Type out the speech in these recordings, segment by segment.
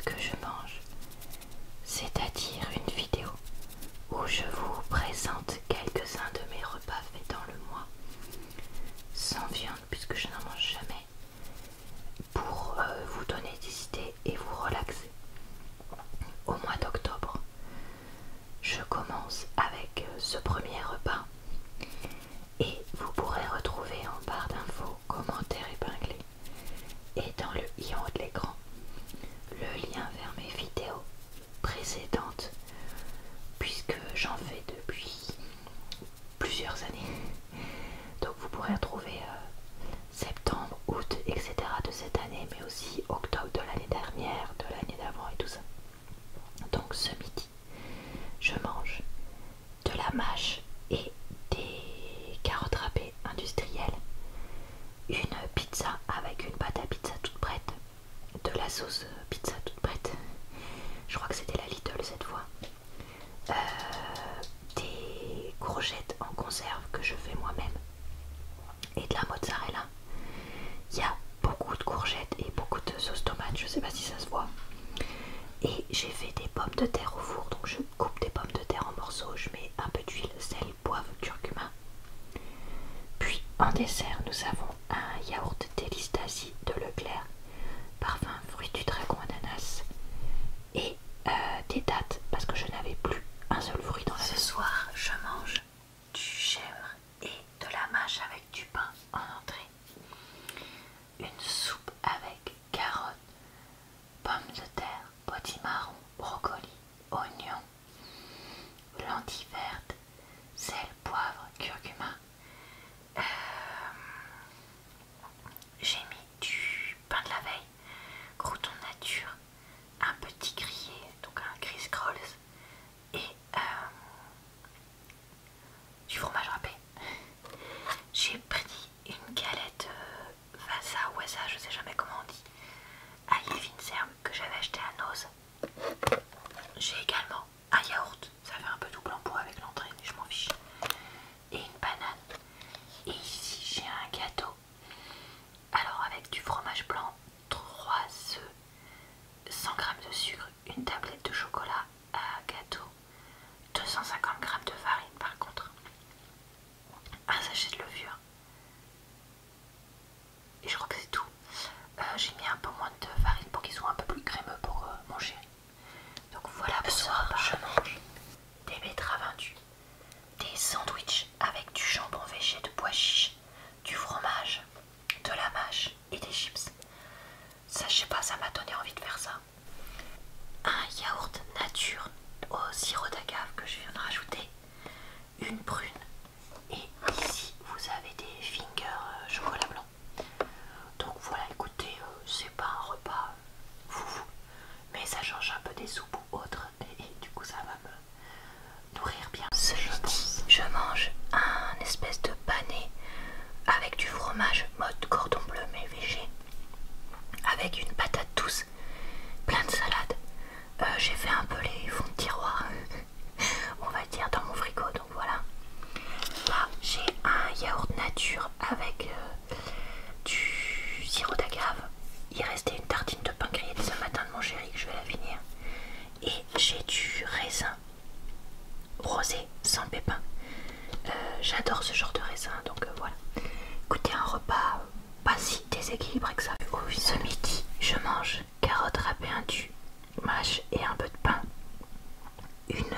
que je mange, c'est-à-dire une vidéo où je vous présente quelques-uns de mes repas faits dans le mois, sans viande puisque je n'en mange jamais, pour vous donner des idées et vous relaxer. Au mois d'octobre, je commence avec ce premier repas et vous pourrez retrouver en barre d'infos, commentaires épinglés et dans le i en haut de l'écran le lien vers mes vidéos précédentes puisque j'en fais depuis plusieurs années. Donc vous pourrez retrouver septembre, août, etc. de cette année, mais aussi octobre de l'année dernière, de l'année d'avant et tout ça. Donc ce midi, je mange de la mâche et des carottes râpées industrielles, une pizza avec une pâte à pizza toute prête, de la sauce pizza toute prête, je crois que c'était la Lidl cette fois, des courgettes en conserve que je fais moi-même et de la mozzarella. Il y a beaucoup de courgettes et beaucoup de sauce tomate, je sais pas si ça se voit. Et j'ai fait des pommes de terre au four, donc je coupe des pommes de terre en morceaux, je mets un peu d'huile, sel, poivre, curcuma. Puis en dessert, nous avons un yaourt délice d'Asie de Leclerc, parfum fruits du dragon ananas et des dattes parce que je n'avais plus un seul fruit dans la maison. Ce soir, je mange du chèvre et de la mâche avec du pain en entrée, une soupe avec carottes, pommes de terre, potimarron, brocoli, oignons, lentilles vertes, sel, poivre, curcuma. J'ai mis du pain de la veille, crouton nature, un petit grillé, donc un Chris Rolls et du fromage râpé. J'ai pris une galette Vasa ou Wasa, je sais jamais comment on dit, à Yves que j'avais acheté à Noz. J'ai également un yaourt, ça fait un peu double emploi avec l'entrée mais je m'en fiche, et une banane. Et ici j'ai un gâteau, alors avec du fromage blanc, 3 œufs, 100 g de sucre, une tablette de chocolat à gâteau, 250 g de farine par contre, un sachet de levure et je crois que c'est tout. J'ai mis un peu moins de farine pour qu'il soit un peu plus crémeux pour mon chéri. Donc voilà, pour ce soir je mange des betteraves indues, des sandwichs avec du jambon végé de pois chiches, du fromage, de la mâche et des chips. Ça, je sais pas, ça m'a donné envie de faire ça. Un yaourt nature au sirop d'agave que je viens de rajouter, une prune et ici vous avez des fingers chocolat blanc. Donc voilà, écoutez, c'est pas un repas foufou, mais ça change un peu des soupes ou autres et du coup ça va me nourrir bien. Ce midi, je mange un espèce de pané avec du fromage mode cordon bleu mais végé, avec une patate douce, plein de salade. J'ai fait un peu les fonds de tiroir, on va dire, dans mon frigo, donc voilà. Là, j'ai un yaourt nature avec du sirop d'agave. Il restait une tartine de pain grillé de ce matin de mon chéri que je vais la finir. Et j'ai du raisin rosé sans pépins. J'adore ce genre de raisin, donc voilà. Écoutez, un repas pas si déséquilibré que ça. Ce midi, je mange carottes râpées indues, mâche et un peu de pain. Une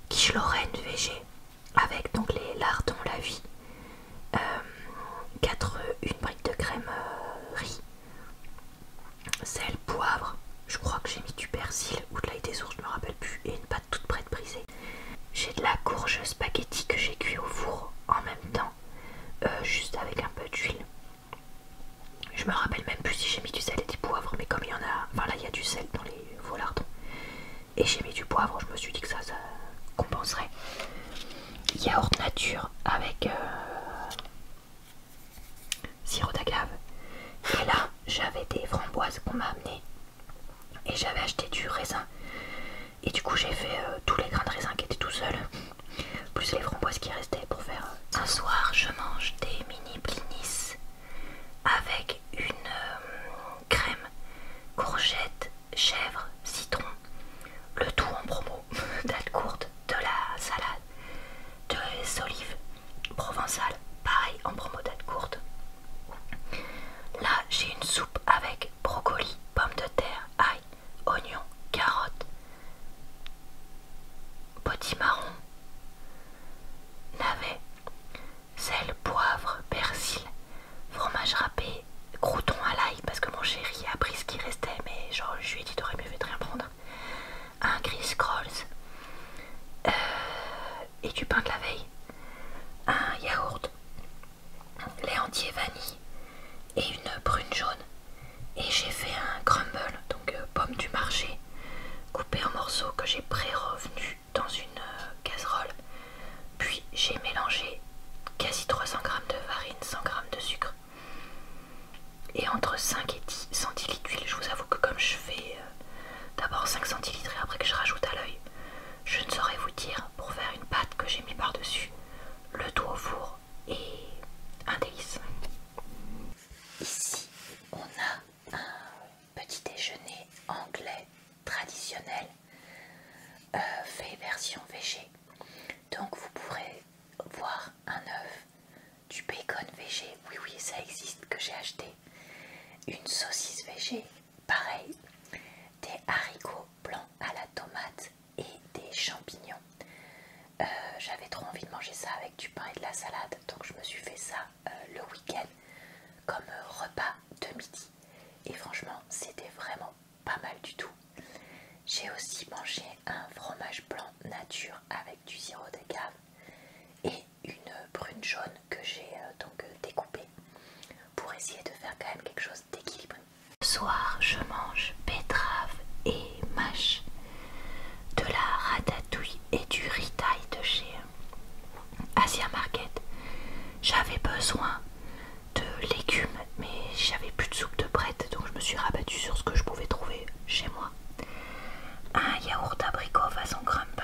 quiche lorraine végé avec donc les lardons la vie, 4 œufs, une brique de crème riz, sel, poivre, je crois que j'ai mis du persil ou de l'ail des ours, je me rappelle plus, et une pâte toute prête brisée. J'ai de la courge spaghetti que j'ai cuit au four en même temps, juste avec un peu d'huile. Je me rappelle même plus si j'ai mis du sel et du poivre, mais comme il y en a, enfin là il y a du sel dans les faux lardons et j'ai mis du poivre, je me suis dit que ça compenserait. Yaourt nature avec sirop d'agave. Et là j'avais des framboises qu'on m'a amenées et j'avais acheté du raisin et du coup j'ai fait tous les grains de raisin qui étaient tout seuls plus les framboises qui restaient pour faire un soir. Je mange des mini blinis avec une crème courgette, entier vanille et une prune jaune. Et j'ai fait un crumble, donc pomme du marché, coupée en morceaux que j'ai pré-revenu dans une casserole. Puis j'ai mélangé quasi 300 g de farine, 100 g de sucre et entre 5 et 10 centilitres d'huile. Je vous avoue que comme je fais d'abord 5 centilitres et après que je rajoute à l'œil, je ne saurais vous dire pour faire une pâte que j'ai mis par-dessus, le tout au four et un délice. Ici, on a un petit déjeuner anglais traditionnel fait version végé. Donc vous pourrez voir un œuf, du bacon végé, oui oui ça existe, que j'ai acheté, une saucisse végé, pareil, des haricots blancs à la tomate et des champignons. J'avais trop envie de manger ça avec du pain et de la salade, donc je me suis fait ça le week-end comme repas de midi. Et franchement, c'était vraiment pas mal du tout. J'ai aussi mangé un fromage blanc nature avec du sirop d'agave et une prune jaune que j'ai donc découpée pour essayer de faire quand même quelque chose d'équilibré. Ce soir, je mange betterave et mâche, de la ratatouille et du riz thaï de chez Asia Market. J'avais besoin de légumes, mais j'avais plus de soupe de prête, donc je me suis rabattue sur ce que je pouvais trouver chez moi. Un yaourt abricot façon crumble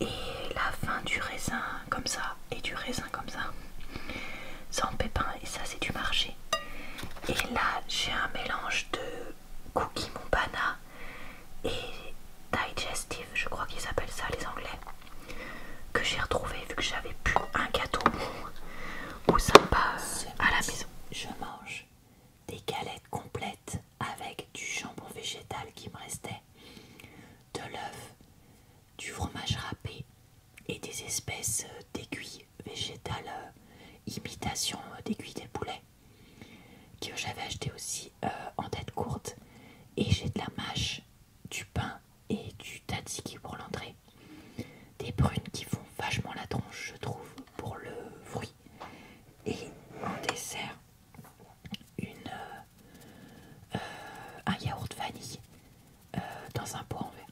et la fin du raisin comme ça et du raisin comme ça, sans pépins, et ça c'est du marché. Et là j'ai un mélange de cookies Montbana et digestive, je crois qu'ils appellent ça les anglais, que j'ai retrouvé vu que j'avais plus un gâteau ou sympa à la maison. Je mange des galettes complètes avec du jambon végétal qui me restait, de l'œuf, du fromage râpé et des espèces d'aiguilles végétales imitation d'aiguilles des poulets que j'avais acheté aussi en tête courte. Et j'ai de la mâche, du pain et du tzatziki pour l'entrée, des prunes qui font vachement la tronche je trouve pour le fruit, et en dessert un yaourt vanille dans un pot en verre.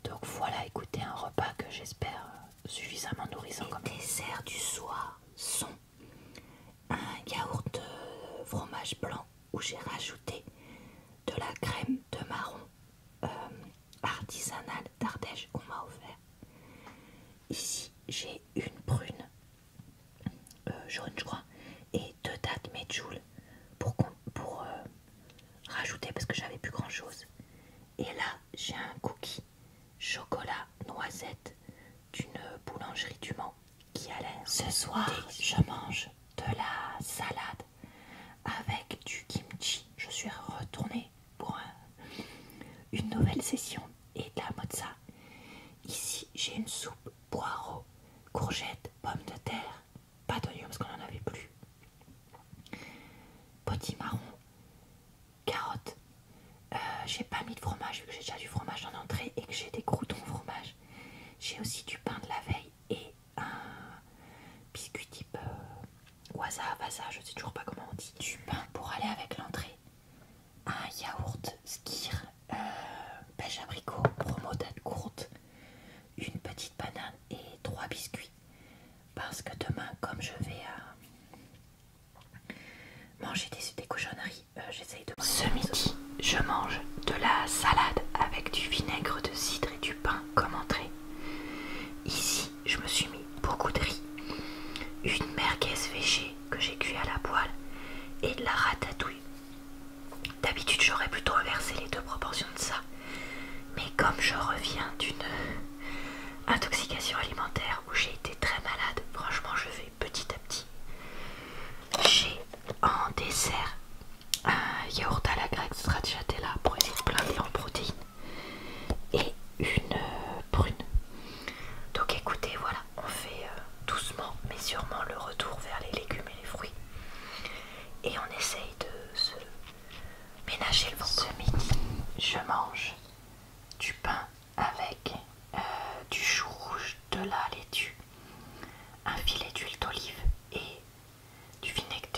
Donc voilà, écoutez, un repas que j'espère suffisamment nourrissant. Les desserts du soir sont un yaourt de fromage blanc où j'ai rajouté de la crème de marron artisanale d'Ardèche qu'on m'a offert. Ici j'ai une prune jaune je crois et 2 dattes medjool pour rajouter parce que j'avais plus grand chose. Et là j'ai un cookie chocolat noisette d'une boulangerie du Mans qui a l'air. Ce soir je mange de la salade avec du kimchi. Je suis retournée pour une nouvelle session et de la mozza. Ici j'ai une soupe poireaux, courgettes, pommes de terre, pas d'oignon parce qu'on n'en avait plus, potimarron, carottes. J'ai pas mis de fromage vu que j'ai déjà du fromage en entrée et que j'ai des croûtons au fromage. J'ai aussi du pain de la veille et un biscuit type waza, vasa, je sais toujours pas comment on dit. Du pain pour aller avec l'entrée. Un yaourt skyr, pêche abricot, promo date courte, une petite banane et 3 biscuits. Parce que demain, comme je vais manger des cochonneries, j'essaye de... Ce midi, je mange de la salade avec du vinaigre de cidre et du pain comme entrée. Ici, je me suis mis beaucoup de riz, une merguez végé que j'ai cuit à la poêle et de la ratatouille. D'habitude, j'aurais plutôt inversé les deux proportions de ça. Mais comme je reviens d'une intoxication alimentaire où j'ai été très malade, franchement, je vais petit à petit. J'ai en dessert un yaourt à la grecque stracciatella pour essayer de blinder en protéines et une prune. Donc écoutez, voilà, on fait doucement mais sûrement le retour vers les légumes et les fruits. Et on essaye de se ménager le ventre. Ce midi, je mange du pain avec du chou rouge, de la laitue, un filet d'huile d'olive et du vinaigre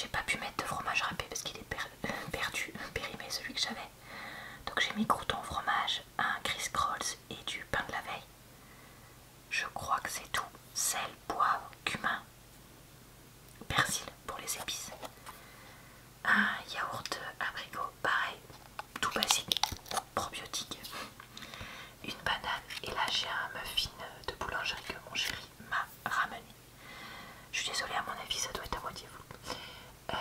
j'ai pas pu mettre de fromage râpé parce qu'il est perdu, périmé celui que j'avais. Donc j'ai mis croûtons fromage, un Chris Rolls et du pain de la veille. Je crois que c'est tout. Sel, poivre, cumin, persil pour les épices. Un yaourt abricot, pareil, tout basique, probiotique. Une banane et là j'ai un muffin de boulangerie que mon chéri m'a ramené. Je suis désolée, à mon avis ça doit être à moitié fou.